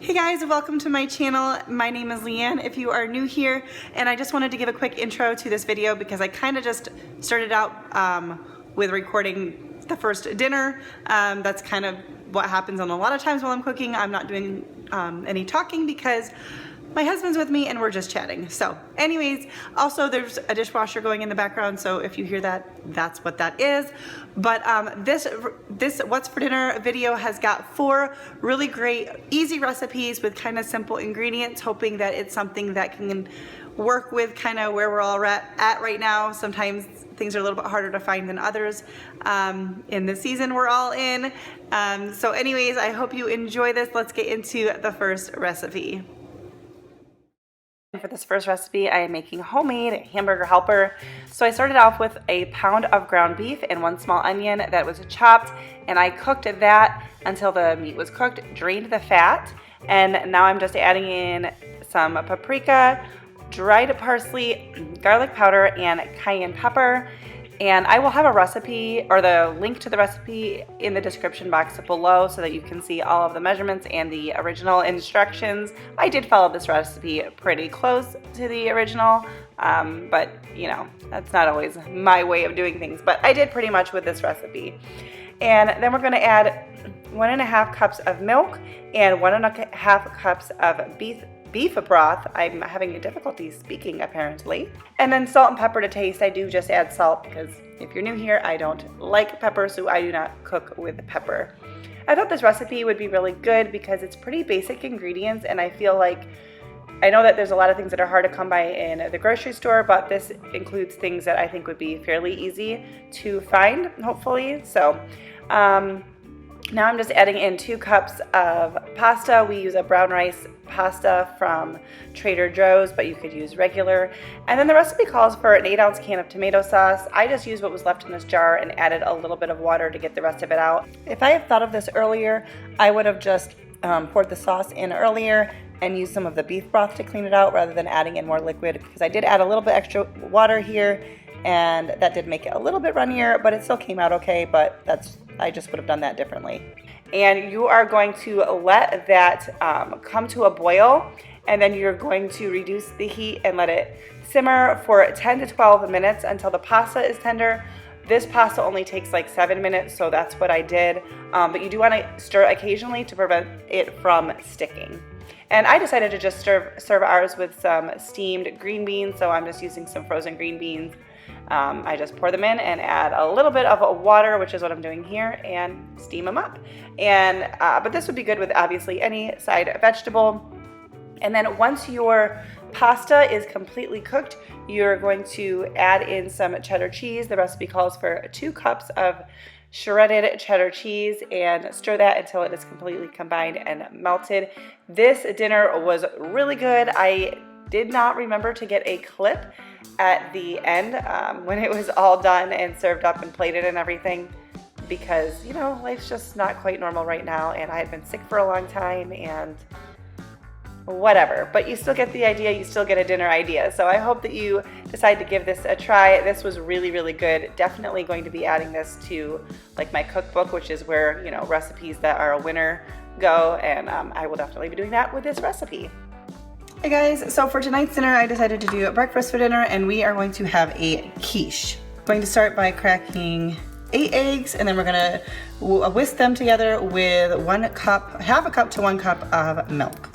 Hey guys, welcome to my channel. My name is Leanne if you are new here, and I just wanted to give a quick intro to this video because I kind of just started out with recording the first dinner. That's kind of what happens on a lot of times while I'm cooking. I'm not doing any talking because my husband's with me and we're just chatting. So anyways, also there's a dishwasher going in the background, so if you hear that, that's what that is. But this What's for Dinner video has got 4 really great, easy recipes with kind of simple ingredients, hoping that it's something that can work with kind of where we're all at right now. Sometimes things are a little bit harder to find than others in the season we're all in. So anyways, I hope you enjoy this. Let's get into the first recipe. For this first recipe, I am making homemade Hamburger Helper. So I started off with a pound of ground beef and 1 small onion that was chopped, and I cooked that until the meat was cooked, drained the fat, and now I'm just adding in some paprika, dried parsley, garlic powder, and cayenne pepper. And I will have a recipe or the link to the recipe in the description box below so that you can see all of the measurements and the original instructions. I did follow this recipe pretty close to the original, but you know, that's not always my way of doing things, but I did pretty much with this recipe. And then we're going to add 1.5 cups of milk and 1.5 cups of beef broth. I'm having difficulty speaking apparently. And then salt and pepper to taste. I do just add salt because if you're new here, I don't like pepper, so I do not cook with pepper. I thought this recipe would be really good because it's pretty basic ingredients, and I feel like I know that there's a lot of things that are hard to come by in the grocery store, but this includes things that I think would be fairly easy to find, hopefully. So now I'm just adding in 2 cups of pasta. We use a brown rice pasta from Trader Joe's, but you could use regular. And then the recipe calls for an 8-ounce can of tomato sauce. I just used what was left in this jar and added a little bit of water to get the rest of it out. If I had thought of this earlier, I would have just poured the sauce in earlier and used some of the beef broth to clean it out rather than adding in more liquid, because I did add a little bit extra water here, and that did make it a little bit runnier, but it still came out okay. But I just would have done that differently. And you are going to let that come to a boil, and then you're going to reduce the heat and let it simmer for 10 to 12 minutes until the pasta is tender. This pasta only takes like 7 minutes, so that's what I did. But you do want to stir occasionally to prevent it from sticking. And I decided to just serve ours with some steamed green beans, so I'm just using some frozen green beans. I just pour them in and add a little bit of water, which is what I'm doing here, and steam them up. And but this would be good with obviously any side vegetable. And then once your pasta is completely cooked, you're going to add in some cheddar cheese. The recipe calls for 2 cups of shredded cheddar cheese, and stir that until it is completely combined and melted. This dinner was really good. I did not remember to get a clip at the end when it was all done and served up and plated and everything, because you know, life's just not quite normal right now, and I had been sick for a long time and whatever, but you still get the idea. You still get a dinner idea. So I hope that you decide to give this a try. This was really, really good. Definitely going to be adding this to like my cookbook, which is where, you know, recipes that are a winner go, and I will definitely be doing that with this recipe. Hey guys, so for tonight's dinner, I decided to do a breakfast for dinner, and we are going to have a quiche. I'm going to start by cracking 8 eggs, and then we're gonna whisk them together with half a cup to 1 cup of milk.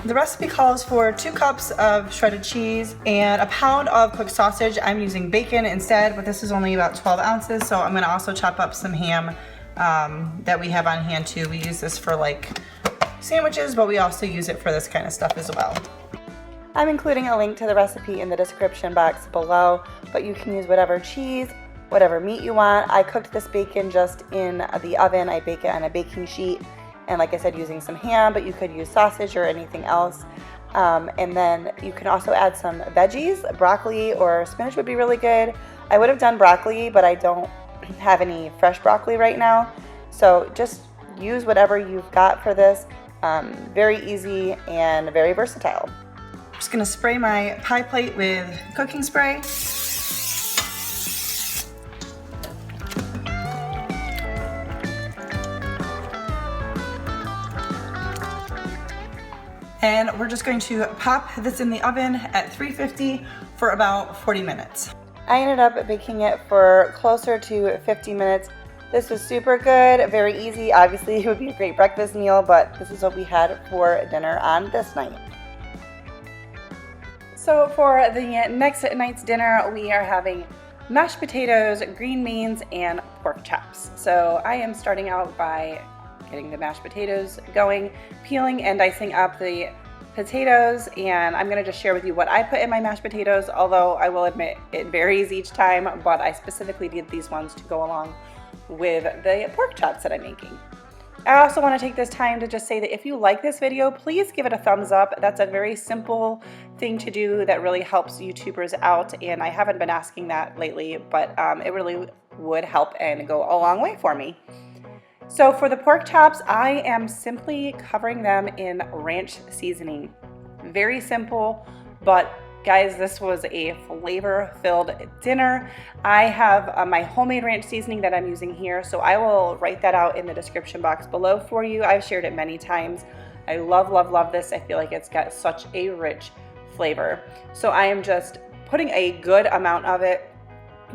The recipe calls for 2 cups of shredded cheese and a pound of cooked sausage. I'm using bacon instead, but this is only about 12 ounces, so I'm gonna also chop up some ham that we have on hand too. We use this for like sandwiches, but we also use it for this kind of stuff as well. I'm including a link to the recipe in the description box below, but you can use whatever cheese, whatever meat you want. I cooked this bacon just in the oven. I bake it on a baking sheet, and like I said, using some ham, but you could use sausage or anything else. And then you can also add some veggies. Broccoli or spinach would be really good. I would have done broccoli, but I don't have any fresh broccoli right now, so just use whatever you've got for this. Very easy and very versatile. I'm just gonna spray my pie plate with cooking spray. And we're just going to pop this in the oven at 350 for about 40 minutes. I ended up baking it for closer to 50 minutes. This was super good, very easy. Obviously it would be a great breakfast meal, but this is what we had for dinner on this night. So for the next night's dinner, we are having mashed potatoes, green beans, and pork chops. So I am starting out by getting the mashed potatoes going, peeling and dicing up the potatoes, and I'm gonna just share with you what I put in my mashed potatoes, although I will admit it varies each time, but I specifically did these ones to go along with the pork chops that I'm making. I also want to take this time to just say that if you like this video, please give it a thumbs up. That's a very simple thing to do that really helps YouTubers out, and I haven't been asking that lately, but it really would help and go a long way for me. So for the pork chops, I am simply covering them in ranch seasoning. Very simple, but guys, this was a flavor-filled dinner. I have my homemade ranch seasoning that I'm using here, so I will write that out in the description box below for you. I've shared it many times. I love, love, love this. I feel like it's got such a rich flavor. So I am just putting a good amount of it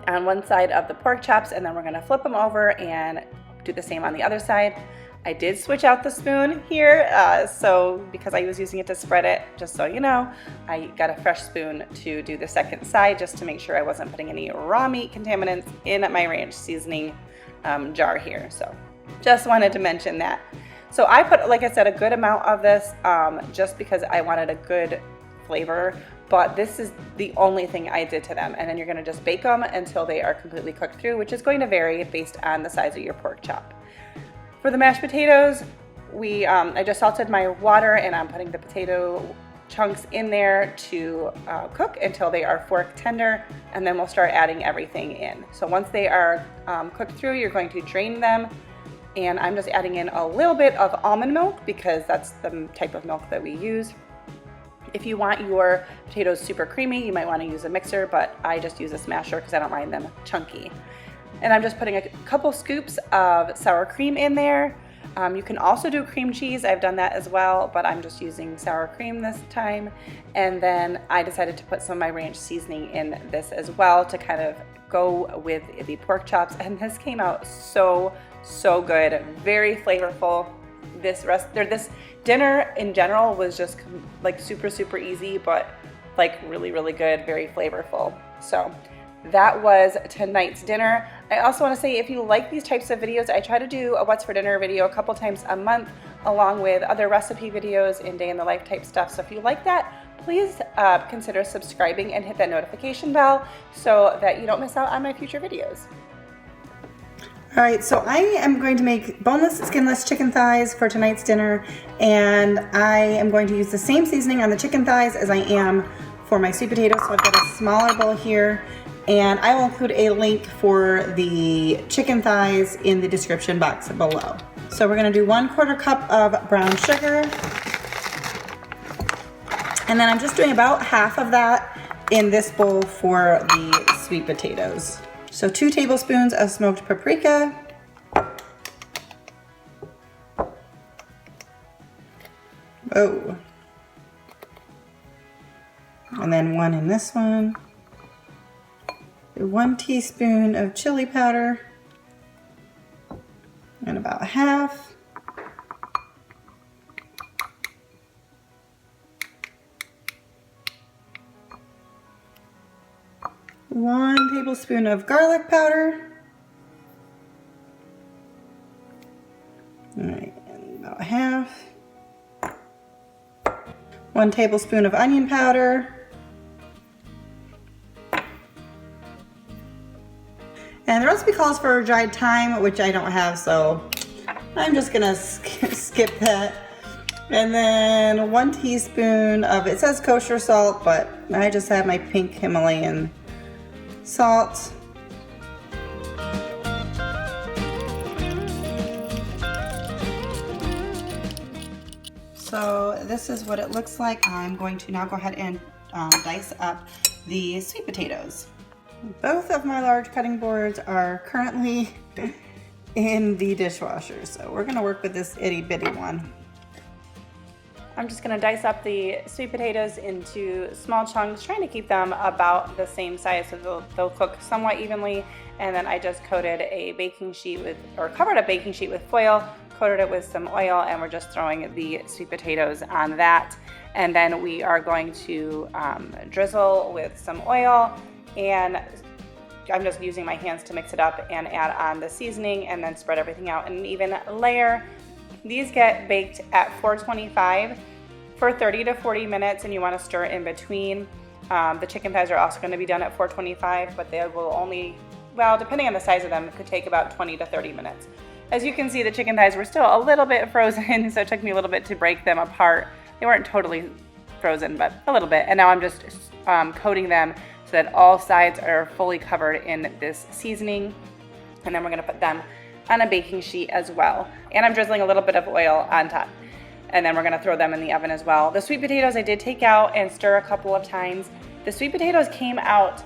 on one side of the pork chops, and then we're gonna flip them over and do the same on the other side. I did switch out the spoon here, so because I was using it to spread it, just so you know, I got a fresh spoon to do the second side just to make sure I wasn't putting any raw meat contaminants in my ranch seasoning jar here. So just wanted to mention that. So I put, like I said, a good amount of this just because I wanted a good flavor, but this is the only thing I did to them. And then you're gonna just bake them until they are completely cooked through, which is going to vary based on the size of your pork chop. For the mashed potatoes, I just salted my water, and I'm putting the potato chunks in there to cook until they are fork tender, and then we'll start adding everything in. So once they are cooked through, you're going to drain them, and I'm just adding in a little bit of almond milk because that's the type of milk that we use. If you want your potatoes super creamy, you might want to use a mixer, but I just use a smasher because I don't mind them chunky. And I'm just putting a couple scoops of sour cream in there. You can also do cream cheese. I've done that as well, but I'm just using sour cream this time. And then I decided to put some of my ranch seasoning in this as well to kind of go with the pork chops. And this came out so, so good. Very flavorful. This dinner in general was just like super, super easy, but like really, really good, very flavorful. So that was tonight's dinner. I also want to say, if you like these types of videos, I try to do a what's for dinner video a couple times a month, along with other recipe videos and day in the life type stuff. So if you like that, please consider subscribing and hit that notification bell so that you don't miss out on my future videos. All right, so I am going to make boneless, skinless chicken thighs for tonight's dinner, and I am going to use the same seasoning on the chicken thighs as I am for my sweet potatoes. So I've got a smaller bowl here, and I will include a link for the chicken thighs in the description box below. So we're gonna do 1/4 cup of brown sugar, and then I'm just doing about half of that in this bowl for the sweet potatoes. So 2 tablespoons of smoked paprika, oh, and then 1 in this one, 1 teaspoon of chili powder, and about half. One tablespoon of garlic powder. All right, and about half. 1 tablespoon of onion powder. And the recipe calls for dried thyme, which I don't have, so I'm just gonna skip that. And then 1 teaspoon of, it says kosher salt, but I just have my pink Himalayan salt. So this is what it looks like. I'm going to now go ahead and dice up the sweet potatoes. Both of my large cutting boards are currently in the dishwasher, so we're gonna work with this itty bitty one. I'm just gonna dice up the sweet potatoes into small chunks, trying to keep them about the same size so they'll cook somewhat evenly. And then I just coated a baking sheet with, or covered a baking sheet with foil, coated it with some oil, and we're just throwing the sweet potatoes on that. And then we are going to drizzle with some oil, and I'm just using my hands to mix it up and add on the seasoning and then spread everything out in an even layer. These get baked at 425 for 30 to 40 minutes, and you want to stir in between. The chicken thighs are also going to be done at 425, but they will only, well, depending on the size of them, it could take about 20 to 30 minutes. As you can see, the chicken thighs were still a little bit frozen, so it took me a little bit to break them apart. They weren't totally frozen, but a little bit. And now I'm just coating them so that all sides are fully covered in this seasoning. And then we're gonna put them on a baking sheet as well. And I'm drizzling a little bit of oil on top. And then we're gonna throw them in the oven as well. The sweet potatoes I did take out and stir a couple of times. The sweet potatoes came out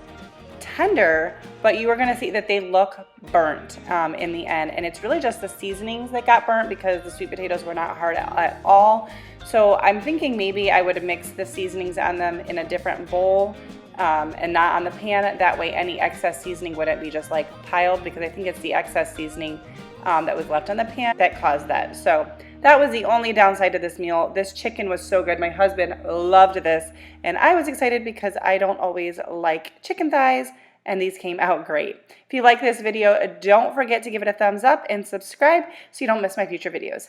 tender, but you are gonna see that they look burnt in the end. And it's really just the seasonings that got burnt because the sweet potatoes were not hard at all. So I'm thinking maybe I would mix the seasonings on them in a different bowl and not on the pan. That way any excess seasoning wouldn't be just like piled, because I think it's the excess seasoning that was left on the pan that caused that. So that was the only downside to this meal. This chicken was so good. My husband loved this, and I was excited because I don't always like chicken thighs, and these came out great. If you like this video, don't forget to give it a thumbs up and subscribe so you don't miss my future videos.